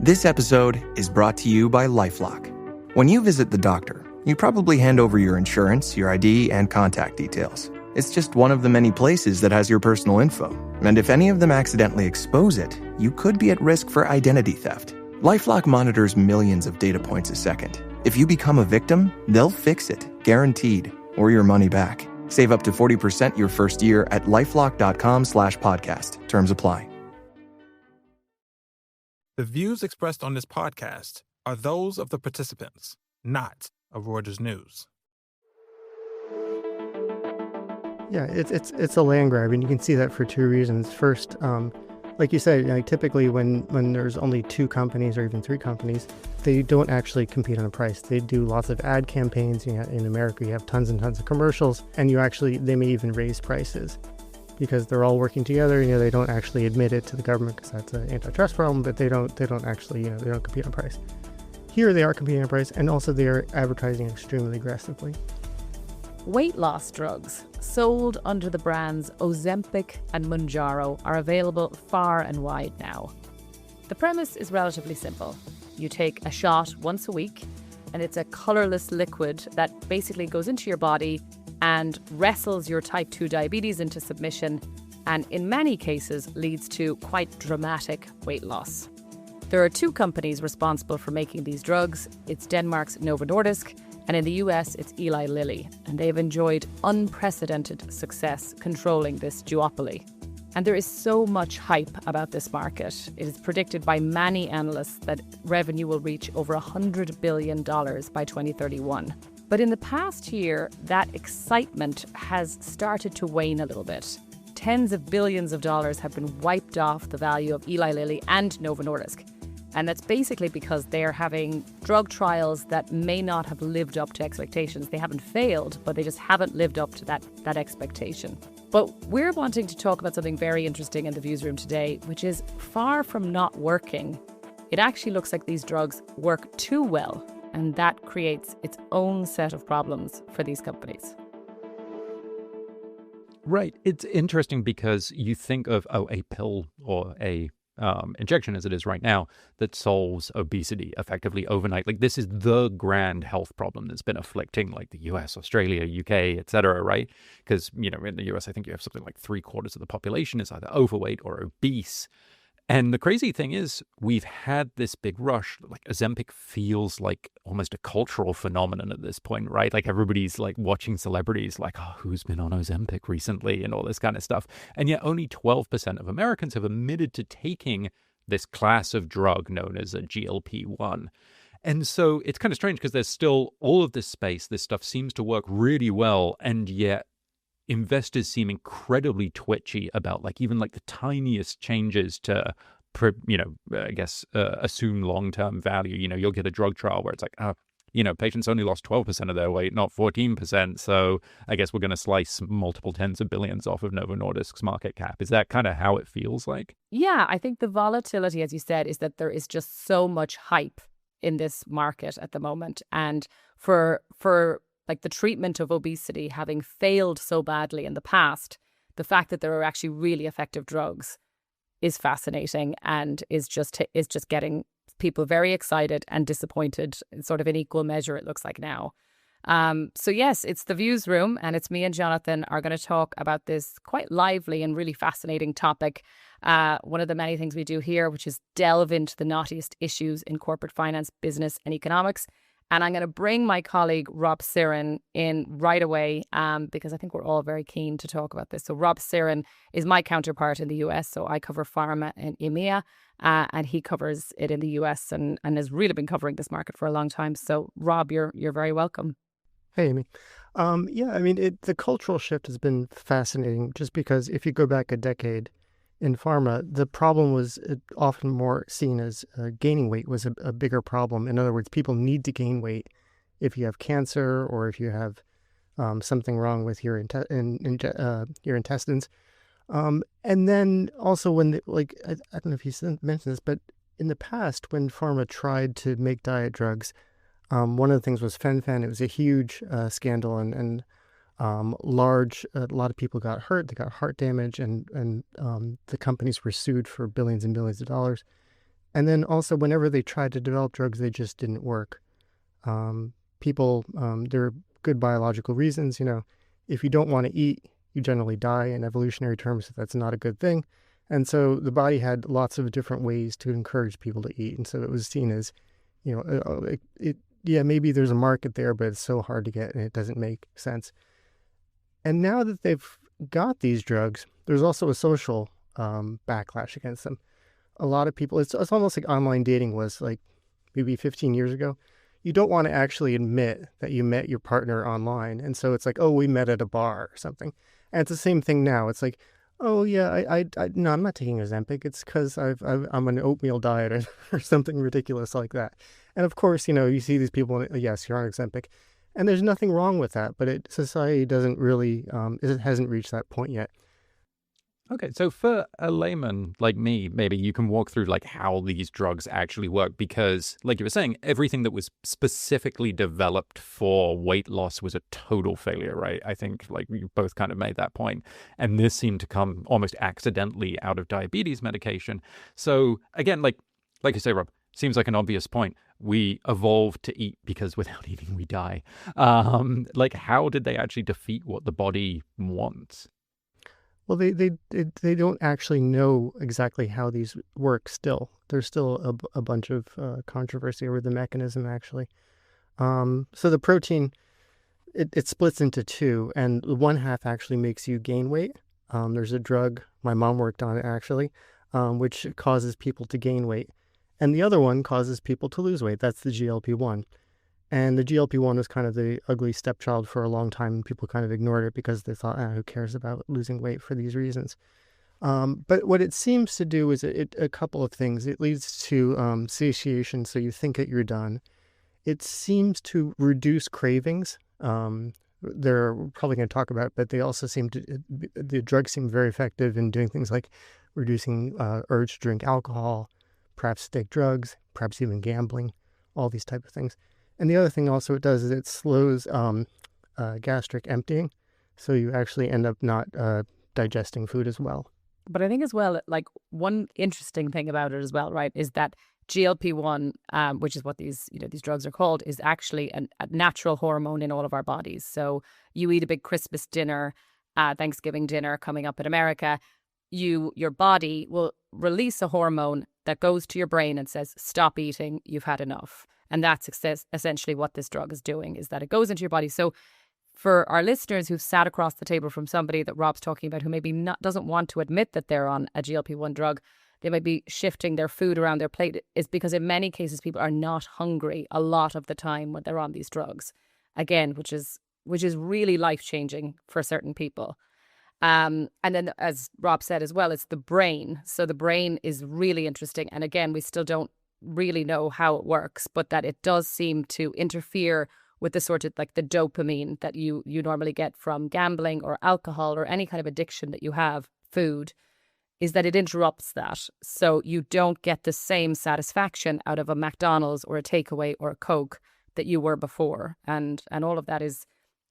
This episode is brought to you by LifeLock. When you visit the doctor, you probably hand over your insurance, your ID, and contact details. It's just one of the many places that has your personal info. And if any of them accidentally expose it, you could be at risk for identity theft. LifeLock monitors millions of data points a second. If you become a victim, they'll fix it, guaranteed, or your money back. Save up to 40% your first year at LifeLock.com/podcast. Terms apply. The views expressed on this podcast are those of the participants, not of Reuters News. Yeah, it's a land grab, and you can see that for two reasons. First, like you said, typically when there's only two companies or even three companies, they don't actually compete on the price. They do lots of ad campaigns. In America, you have tons and tons of commercials, and they may even raise prices because they're all working together. They don't actually admit it to the government because that's an antitrust problem, but they don't actually, they don't compete on price. Here they are competing on price, and also they are advertising extremely aggressively. Weight loss drugs sold under the brands Ozempic and Mounjaro are available far and wide now. The premise is relatively simple. You take a shot once a week, and it's a colourless liquid that basically goes into your body and wrestles your type 2 diabetes into submission, and in many cases leads to quite dramatic weight loss. There are two companies responsible for making these drugs. It's Denmark's Novo Nordisk, and in the US, it's Eli Lilly, and they've enjoyed unprecedented success controlling this duopoly. And there is so much hype about this market. It is predicted by many analysts that revenue will reach over $100 billion by 2031. But in the past year, that excitement has started to wane a little bit. Tens of billions of dollars have been wiped off the value of Eli Lilly and Novo Nordisk. And that's basically because they're having drug trials that may not have lived up to expectations. They haven't failed, but they just haven't lived up to that expectation. But we're wanting to talk about something very interesting in the Views Room today, which is far from not working. It actually looks like these drugs work too well, and that creates its own set of problems for these companies. Right. It's interesting because you think of, a pill or a injection as it is right now that solves obesity effectively overnight. Like, this is the grand health problem that's been afflicting like the US, Australia, UK, etc. Right? Because, in the US, I think you have something like 3/4 of the population is either overweight or obese. And the crazy thing is, we've had this big rush. Like, Ozempic feels like almost a cultural phenomenon at this point, right? Like, everybody's like watching celebrities like, oh, who's been on Ozempic recently and all this kind of stuff. And yet only 12% of Americans have admitted to taking this class of drug known as a GLP-1. And so it's kind of strange because there's still all of this space. This stuff seems to work really well. And yet investors seem incredibly twitchy about even the tiniest changes to, assume long-term value. You'll get a drug trial where it's like, patients only lost 12% of their weight, not 14%. So I guess we're going to slice multiple tens of billions off of Novo Nordisk's market cap. Is that kind of how it feels like? Yeah, I think the volatility, as you said, is that there is just so much hype in this market at the moment. And for the treatment of obesity having failed so badly in the past, the fact that there are actually really effective drugs is fascinating and is just getting people very excited and disappointed, sort of in equal measure, it looks like now. So yes, it's the Views Room, and it's me and Jonathan are going to talk about this quite lively and really fascinating topic. One of the many things we do here, which is delve into the knottiest issues in corporate finance, business, and economics. And I'm going to bring my colleague Rob Sirin in right away because I think we're all very keen to talk about this. So Rob Sirin is my counterpart in the US. So I cover pharma in EMEA and he covers it in the US and has really been covering this market for a long time. So Rob, you're very welcome. Hey, Amy. The cultural shift has been fascinating just because if you go back a decade in pharma, the problem was often more seen as gaining weight was a bigger problem. In other words, people need to gain weight if you have cancer or if you have something wrong with your intestines. And then also when, I don't know if you mentioned this, but in the past when pharma tried to make diet drugs, one of the things was fen-phen. It was a huge scandal and a lot of people got hurt. They got heart damage and the companies were sued for billions and billions of dollars. And then also, whenever they tried to develop drugs, they just didn't work. People, there are good biological reasons. If you don't want to eat, you generally die in evolutionary terms. So that's not a good thing. And so the body had lots of different ways to encourage people to eat. And so it was seen as, maybe there's a market there, but it's so hard to get and it doesn't make sense. And now that they've got these drugs, there's also a social backlash against them. A lot of people, it's almost like online dating was like maybe 15 years ago. You don't want to actually admit that you met your partner online. And so it's like, oh, we met at a bar or something. And it's the same thing now. It's like, oh, yeah, no, I'm not taking Ozempic. It's because I'm on an oatmeal diet or something ridiculous like that. And of course, you see these people, yes, you're on Ozempic. And there's nothing wrong with that. But society doesn't really, it hasn't reached that point yet. Okay, so for a layman like me, maybe you can walk through like how these drugs actually work, because like you were saying, everything that was specifically developed for weight loss was a total failure, right? I think like you both kind of made that point. And this seemed to come almost accidentally out of diabetes medication. So again, like you say, Rob, seems like an obvious point. We evolved to eat because without eating, we die. Like how did they actually defeat what the body wants? Well, they don't actually know exactly how these work still. There's still a bunch of controversy over the mechanism, actually. So the protein, it splits into two, and one half actually makes you gain weight. There's a drug, my mom worked on it, actually, which causes people to gain weight. And the other one causes people to lose weight. That's the GLP-1. And the GLP-1 was kind of the ugly stepchild for a long time. And people kind of ignored it because they thought, who cares about losing weight for these reasons? But what it seems to do is a couple of things. It leads to satiation, so you think that you're done. It seems to reduce cravings. They're probably going to talk about it, but they also the drugs seem very effective in doing things like reducing urge to drink alcohol, perhaps take drugs, perhaps even gambling, all these type of things. And the other thing also it does is it slows gastric emptying. So you actually end up not digesting food as well. But I think as well, like one interesting thing about it as well, right, is that GLP-1, which is what these drugs are called, is actually a natural hormone in all of our bodies. So you eat a big Christmas dinner, Thanksgiving dinner coming up in America, your body will release a hormone that goes to your brain and says, stop eating, you've had enough. And that's essentially what this drug is doing, is that it goes into your body. So for our listeners who've sat across the table from somebody that Rob's talking about who maybe doesn't want to admit that they're on a GLP-1 drug, they might be shifting their food around their plate, is because in many cases people are not hungry a lot of the time when they're on these drugs. Again, which is really life-changing for certain people. And then, as Rob said as well, it's the brain. So the brain is really interesting. And again, we still don't really know how it works, but that it does seem to interfere with the sort of like the dopamine that you normally get from gambling or alcohol or any kind of addiction that you have, food, is that it interrupts that. So you don't get the same satisfaction out of a McDonald's or a takeaway or a Coke that you were before. And all of that is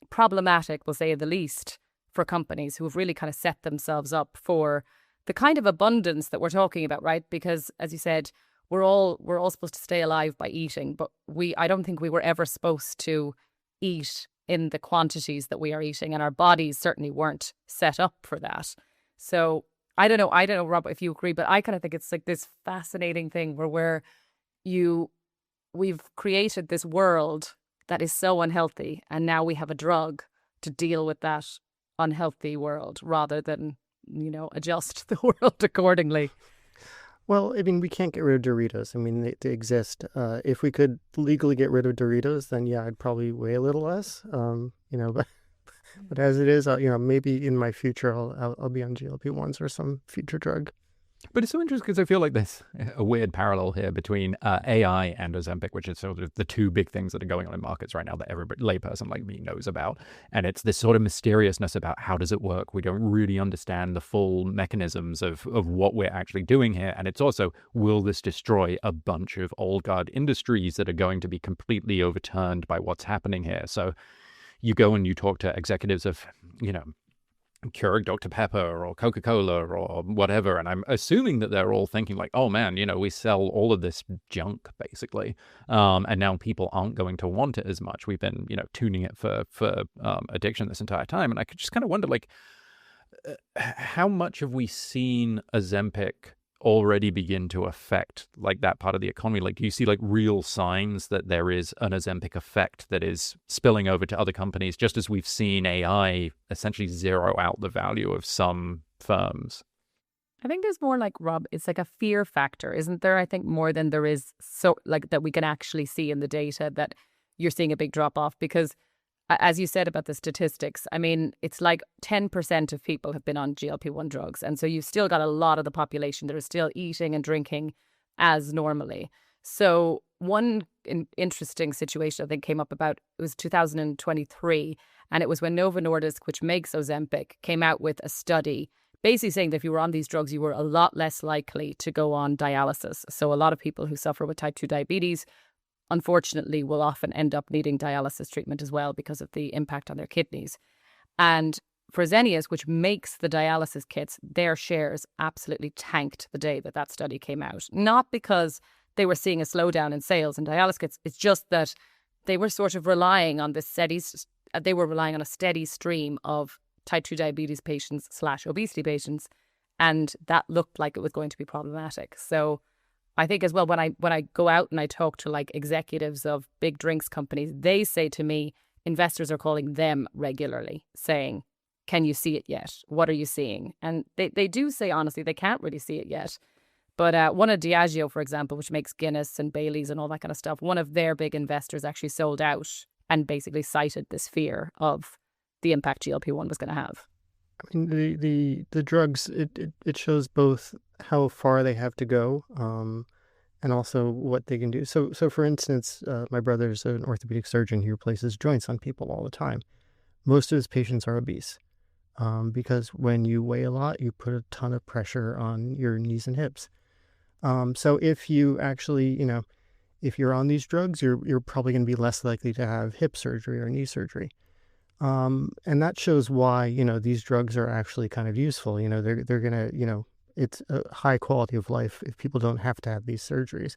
problematic, we'll say the least, for companies who have really kind of set themselves up for the kind of abundance that we're talking about, right? Because as you said, we're all supposed to stay alive by eating, but I don't think we were ever supposed to eat in the quantities that we are eating, and our bodies certainly weren't set up for that. So I don't know, Rob, if you agree, but I kind of think it's like this fascinating thing where we've created this world that is so unhealthy, and now we have a drug to deal with that unhealthy world rather than, adjust the world accordingly. Well, I mean, we can't get rid of Doritos. I mean, they exist. If we could legally get rid of Doritos, then yeah, I'd probably weigh a little less. But as it is, maybe in my future I'll be on GLP-1s or some future drug. But it's so interesting because I feel like there's a weird parallel here between AI and Ozempic, which is sort of the two big things that are going on in markets right now that every layperson like me knows about. And it's this sort of mysteriousness about how does it work? We don't really understand the full mechanisms of what we're actually doing here. And it's also, will this destroy a bunch of old guard industries that are going to be completely overturned by what's happening here? So you go and you talk to executives of, Keurig Dr. Pepper or Coca-Cola or whatever. And I'm assuming that they're all thinking like, oh man, we sell all of this junk basically. And now people aren't going to want it as much. We've been, tuning it for addiction this entire time. And I could just kind of wonder, like, how much have we seen Ozempic already begin to affect like that part of the economy? Like, do you see like real signs that there is an Ozempic effect that is spilling over to other companies, just as we've seen AI essentially zero out the value of some firms? I think there's more like, Rob, it's like a fear factor, isn't there? I think more than there is so like that we can actually see in the data that you're seeing a big drop off, because as you said about the statistics, I mean, it's like 10% of people have been on GLP-1 drugs. And so you've still got a lot of the population that are still eating and drinking as normally. So one interesting situation I think came up about, it was 2023. And it was when Novo Nordisk, which makes Ozempic, came out with a study basically saying that if you were on these drugs, you were a lot less likely to go on dialysis. So a lot of people who suffer with type 2 diabetes unfortunately will often end up needing dialysis treatment as well because of the impact on their kidneys. And Fresenius, which makes the dialysis kits, their shares absolutely tanked the day that that study came out. Not because they were seeing a slowdown in sales in dialysis kits, it's just that they were sort of relying on a steady stream of type 2 diabetes patients / obesity patients, and that looked like it was going to be problematic. So I think as well, when I go out and I talk to like executives of big drinks companies, they say to me, investors are calling them regularly saying, can you see it yet? What are you seeing? And they do say, honestly, they can't really see it yet. But one of Diageo, for example, which makes Guinness and Baileys and all that kind of stuff, one of their big investors actually sold out and basically cited this fear of the impact GLP-1 was going to have. I mean, the drugs, it shows both how far they have to go, and also what they can do. So for instance, my brother's an orthopedic surgeon. He replaces joints on people all the time. Most of his patients are obese, because when you weigh a lot, you put a ton of pressure on your knees and hips. So if you actually, if you're on these drugs, you're probably going to be less likely to have hip surgery or knee surgery. And that shows why, these drugs are actually kind of useful. They're going to, it's a high quality of life if people don't have to have these surgeries.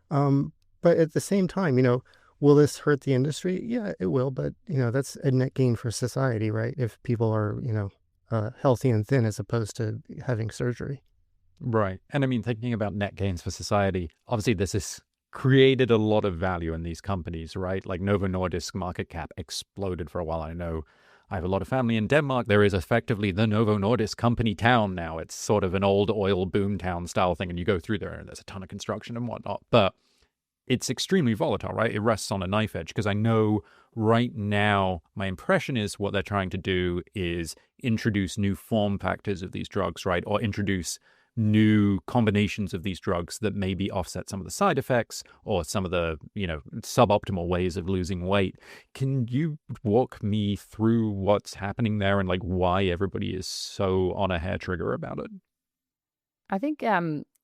But at the same time, will this hurt the industry? Yeah, it will. But, that's a net gain for society, right? If people are, healthy and thin as opposed to having surgery. Right. And I mean, thinking about net gains for society, obviously this is created a lot of value in these companies, right? Like Novo Nordisk market cap exploded for a while. I know I have a lot of family in Denmark. There is effectively the Novo Nordisk company town now. It's sort of an old oil boom town style thing. And you go through there and there's a ton of construction and whatnot. But it's extremely volatile, right? It rests on a knife edge, because I know right now my impression is what they're trying to do is introduce new form factors of these drugs, right? Or introduce new combinations of these drugs that maybe offset some of the side effects or some of the, suboptimal ways of losing weight. Can you walk me through what's happening there and like why everybody is so on a hair trigger about it? I think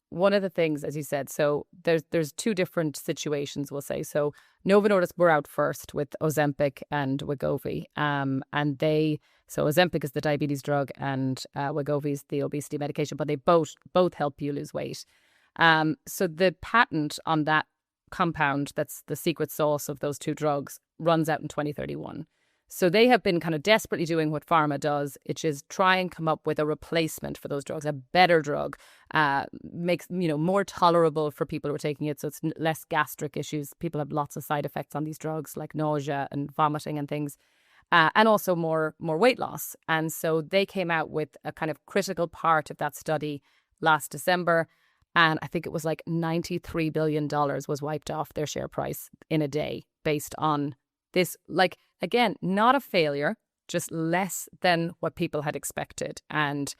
one of the things, as you said, so there's two different situations, we'll say. So Novo Nordisk were out first with Ozempic and Wegovy, so Ozempic is the diabetes drug and Wegovy is the obesity medication, but they both help you lose weight. So the patent on that compound, that's the secret sauce of those two drugs, runs out in 2031. So they have been kind of desperately doing what pharma does, which is try and come up with a replacement for those drugs, a better drug, makes, more tolerable for people who are taking it. So it's less gastric issues. People have lots of side effects on these drugs like nausea and vomiting and things. And also more weight loss. And so they came out with a kind of critical part of that study last December. And I think it was like $93 billion was wiped off their share price in a day based on this, like, again, not a failure, just less than what people had expected, and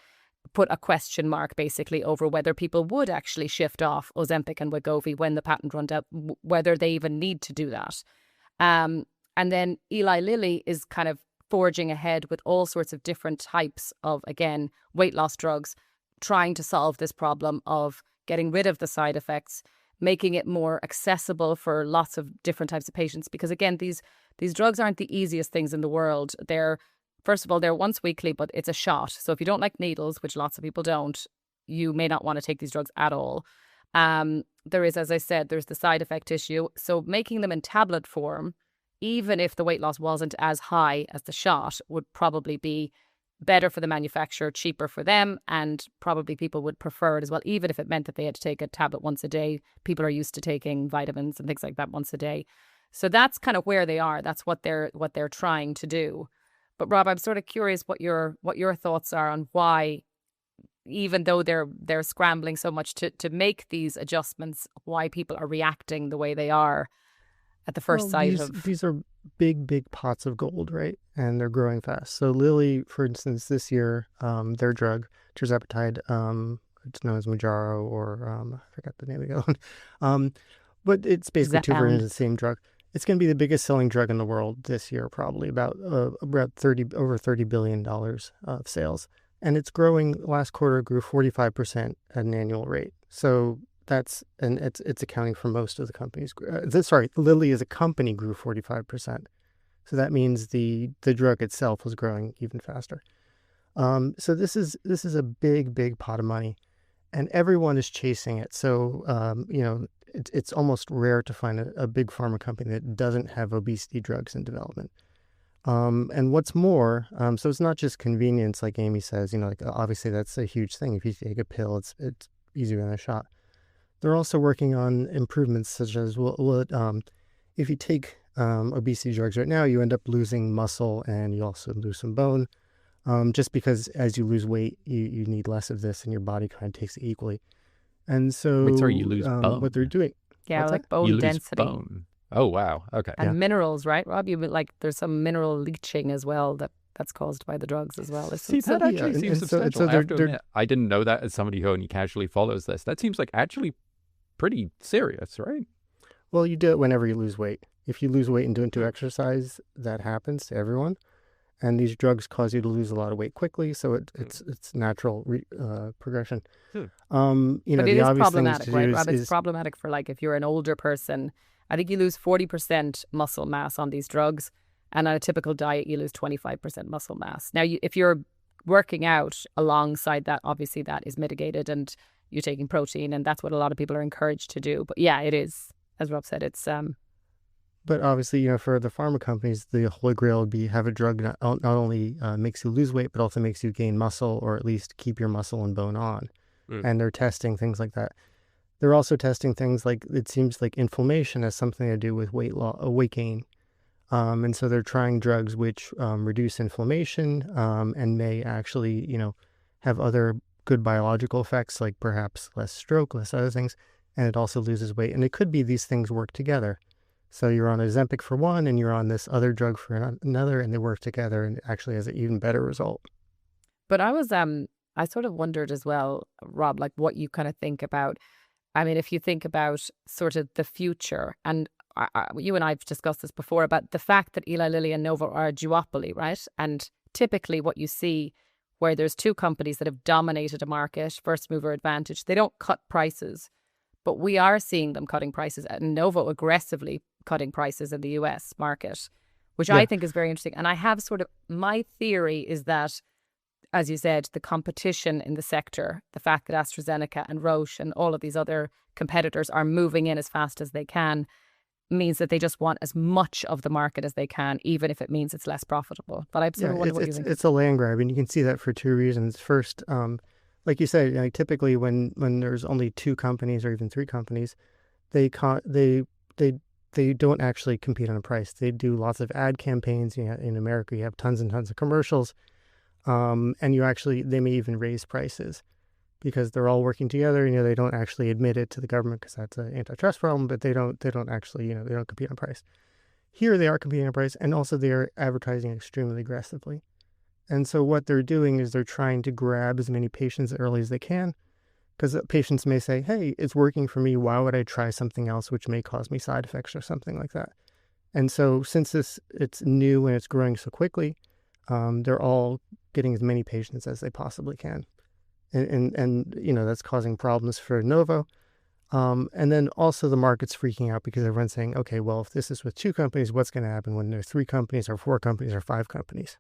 put a question mark basically over whether people would actually shift off Ozempic and Wegovy when the patent runs out, whether they even need to do that. And then Eli Lilly is kind of forging ahead with all sorts of different types of, again, weight loss drugs, trying to solve this problem of getting rid of the side effects, making it more accessible for lots of different types of patients. Because again, these drugs aren't the easiest things in the world. They're first of all, they're once weekly, but it's a shot. So if you don't like needles, which lots of people don't, you may not want to take these drugs at all. There is, as I said, there's the side effect issue. So making them in tablet form, even if the weight loss wasn't as high as the shot, would probably be better for the manufacturer, cheaper for them, and probably people would prefer it as well, even if it meant that they had to take a tablet once a day. People are used to taking vitamins and things like that once a day. So that's kind of where they are. That's what they're trying to do. But Rob, I'm sort of curious what your thoughts are on why, even though they're scrambling so much to make these adjustments, why people are reacting the way they are at the first sight of... These are big pots of gold, right? And they're growing fast. So Lilly, for instance, this year, their drug, tirzepatide, it's known as Mounjaro, or I forgot the name of the other one. But it's basically two versions of the same drug. It's going to be the biggest selling drug in the world this year, probably over $30 billion of sales. And it's growing. Last quarter grew 45% at an annual rate. So it's accounting for most of the companies. Lilly as a company grew 45%. So that means the drug itself was growing even faster. So this is a big pot of money, and everyone is chasing it. So it's almost rare to find a big pharma company that doesn't have obesity drugs in development. And what's more, so it's not just convenience, like Amy says. Like obviously that's a huge thing. If you take a pill, it's easier than a shot. They're also working on improvements such as, if you take obesity drugs right now, you end up losing muscle and you also lose some bone, just because as you lose weight, you need less of this and your body kind of takes it equally. And so you lose bone. What they're doing. Yeah, like bone density. Bone. Oh, wow. Okay. And minerals, right, Rob? There's some mineral leaching as well that's caused by the drugs as well. See, that actually seems substantial. I have to admit, I didn't know that as somebody who only casually follows this. That seems like actually pretty serious, right? Well, you do it whenever you lose weight. If you lose weight and do exercise, that happens to everyone. And these drugs cause you to lose a lot of weight quickly, so it's natural progression. But it is problematic, right, Rob? It's problematic for, like, if you're an older person. I think you lose 40% muscle mass on these drugs, and on a typical diet, you lose 25% muscle mass. Now, if you're working out alongside that, obviously that is mitigated, and you're taking protein, and that's what a lot of people are encouraged to do. But yeah, it is, as Rob said, it's... But obviously, for the pharma companies, the holy grail would be have a drug not only makes you lose weight, but also makes you gain muscle, or at least keep your muscle and bone on. And they're testing things like that. They're also testing things like, it seems like inflammation has something to do with weight gain. And so they're trying drugs which reduce inflammation and may actually, have other good biological effects, like perhaps less stroke, less other things. And it also loses weight. And it could be these things work together. So you're on Ozempic for one, and you're on this other drug for another, and they work together, and it actually has an even better result. But I sort of wondered as well, Rob, like what you kind of think about. I mean, if you think about sort of the future, and you and I have discussed this before about the fact that Eli Lilly and Novo are a duopoly, right? And typically what you see where there's two companies that have dominated a market, first mover advantage, they don't cut prices, but we are seeing them cutting prices, and Novo aggressively cutting prices in the US market, which I think is very interesting. And I have my theory is that, as you said, the competition in the sector, the fact that AstraZeneca and Roche and all of these other competitors are moving in as fast as they can, means that they just want as much of the market as they can, even if it means it's less profitable. But I sort of wonder what you think. It's a land grab, and you can see that for two reasons. First, like you said, typically when there's only two companies or even three companies, they don't actually compete on a price. They do lots of ad campaigns. In America, you have tons and tons of commercials. And they may even raise prices because they're all working together. They don't actually admit it to the government because that's an antitrust problem, but they don't actually, they don't compete on price. Here they are competing on price, and also they are advertising extremely aggressively. And so what they're doing is they're trying to grab as many patients as early as they can, because patients may say, hey, it's working for me. Why would I try something else which may cause me side effects or something like that? And so since it's new and it's growing so quickly, they're all getting as many patients as they possibly can. And that's causing problems for Novo. And then also the market's freaking out because everyone's saying, okay, well, if this is with two companies, what's going to happen when there's three companies or four companies or five companies?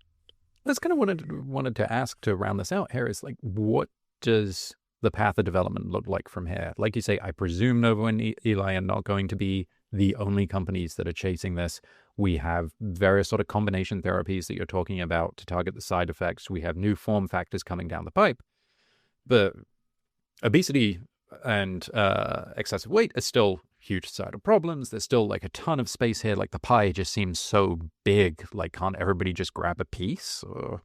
That's kind of wanted to ask to round this out here is like, what does the path of development look like from here? Like you say, I presume Novo and Eli are not going to be the only companies that are chasing this. We have various sort of combination therapies that you're talking about to target the side effects. We have new form factors coming down the pipe. But obesity and excessive weight are still huge societal problems. There's still like a ton of space here. Like the pie just seems so big. Like, can't everybody just grab a piece? Or...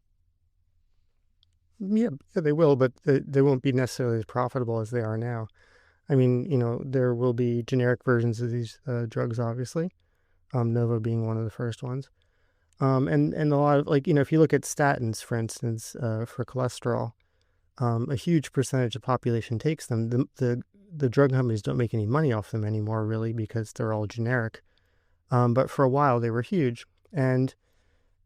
Yeah, they will, but they won't be necessarily as profitable as they are now. I mean, there will be generic versions of these drugs, obviously. Novo being one of the first ones. And a lot of, like, if you look at statins, for instance, for cholesterol, a huge percentage of the population takes them. The drug companies don't make any money off them anymore, really, because they're all generic. But for a while, they were huge. And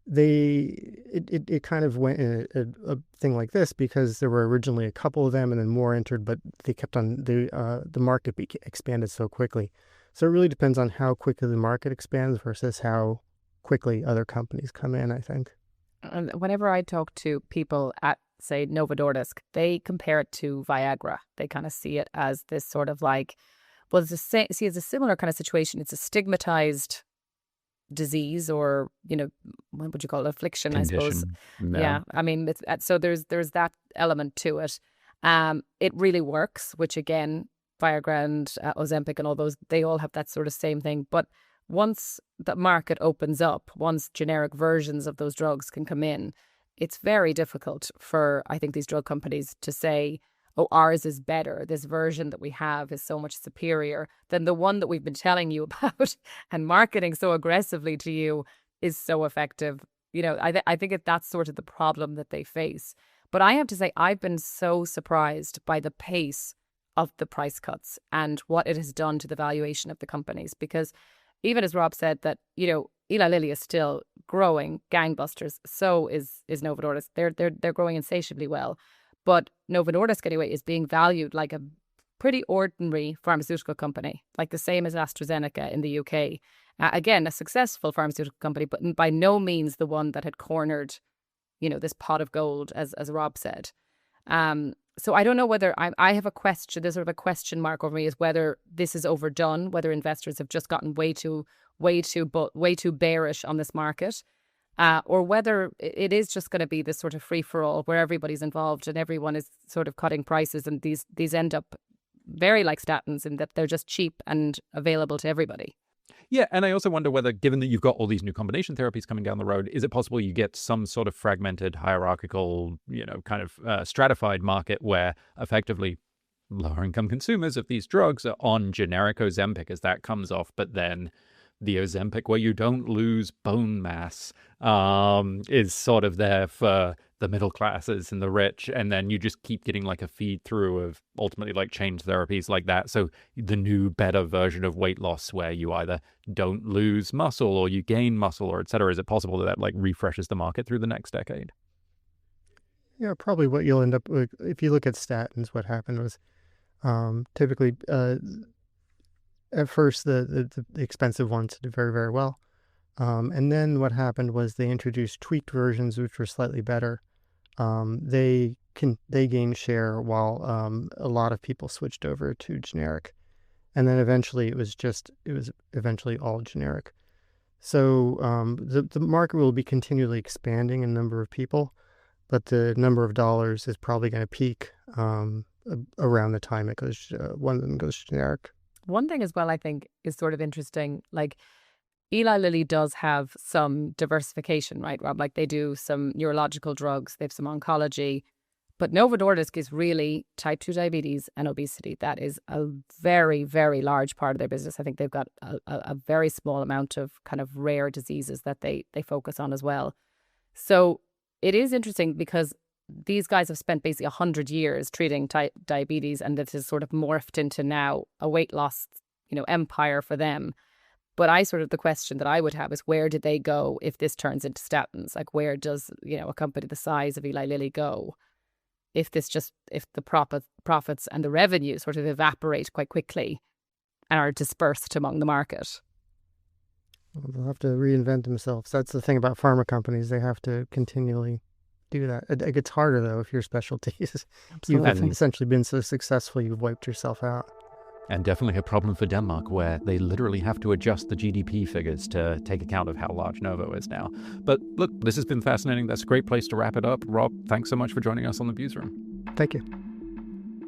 it kind of went in a thing like this because there were originally a couple of them and then more entered, but they kept on, the market expanded so quickly. So it really depends on how quickly the market expands versus how quickly other companies come in, I think. And whenever I talk to people at, say, Novo Nordisk, they compare it to Viagra. They kind of see it as this sort of like, well, it's a similar kind of situation. It's a stigmatized disease, or what would you call it, affliction, Condition. I suppose. Yeah, I mean, so there's that element to it. It really works, which again, Viagra and Ozempic and all those, they all have that sort of same thing. But once the market opens up, once generic versions of those drugs can come in, it's very difficult for, I think, these drug companies to say, oh, ours is better. This version that we have is so much superior than the one that we've been telling you about and marketing so aggressively to you is so effective. I think that's sort of the problem that they face. But I have to say, I've been so surprised by the pace of the price cuts and what it has done to the valuation of the companies. Because even as Rob said that, Eli Lilly is still growing gangbusters. So is Novo Nordisk. They're growing insatiably well. But Novo Nordisk, anyway, is being valued like a pretty ordinary pharmaceutical company, like the same as AstraZeneca in the UK. Again, a successful pharmaceutical company, but by no means the one that had cornered, this pot of gold, as Rob said. So I don't know whether I have a question. There's sort of a question mark over me, is whether this is overdone, whether investors have just gotten way too bearish on this market. Or whether it is just going to be this sort of free-for-all where everybody's involved and everyone is sort of cutting prices, and these end up very like statins in that they're just cheap and available to everybody. Yeah, and I also wonder whether, given that you've got all these new combination therapies coming down the road, is it possible you get some sort of fragmented, hierarchical, kind of stratified market where effectively lower-income consumers of these drugs are on generic Ozempic as that comes off, but then the Ozempic, where you don't lose bone mass, is sort of there for the middle classes and the rich, and then you just keep getting like a feed through of ultimately like change therapies like that. So the new better version of weight loss, where you either don't lose muscle or you gain muscle, or et cetera. Is it possible that like refreshes the market through the next decade? Yeah, probably what you'll end up with, if you look at statins, what happened was typically at first, the expensive ones did very, very well. And then what happened was they introduced tweaked versions, which were slightly better. They gained share while a lot of people switched over to generic. And then eventually it was eventually all generic. So the market will be continually expanding in number of people, but the number of dollars is probably going to peak around the time it goes, one of them goes generic. One thing as well, I think, is sort of interesting. Like, Eli Lilly does have some diversification, right, Rob? Like, they do some neurological drugs, they have some oncology. But Novo Nordisk is really type 2 diabetes and obesity. That is a very, very large part of their business. I think they've got a very small amount of kind of rare diseases that they focus on as well. So it is interesting because these guys have spent basically 100 years treating diabetes, and this has sort of morphed into now a weight loss, empire for them. But the question that I would have is, where did they go if this turns into statins? Like, where does, a company the size of Eli Lilly go if the profits and the revenue sort of evaporate quite quickly and are dispersed among the market? They'll have to reinvent themselves. That's the thing about pharma companies. They have to continually do that. It gets harder, though, if your specialty is you've essentially been so successful, you've wiped yourself out. And definitely a problem for Denmark, where they literally have to adjust the GDP figures to take account of how large Novo is now. But look, this has been fascinating. That's a great place to wrap it up. Rob, thanks so much for joining us on The Views Room. Thank you.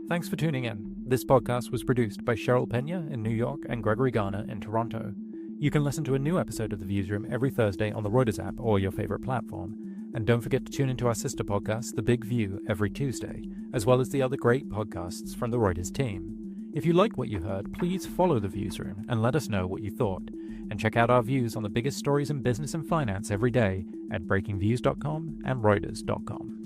Thanks for tuning in. This podcast was produced by Cheryl Pena in New York and Gregory Garner in Toronto. You can listen to a new episode of The Views Room every Thursday on the Reuters app or your favorite platform. And don't forget to tune into our sister podcast, The Big View, every Tuesday, as well as the other great podcasts from the Reuters team. If you like what you heard, please follow The Views Room and let us know what you thought. And check out our views on the biggest stories in business and finance every day at breakingviews.com and reuters.com.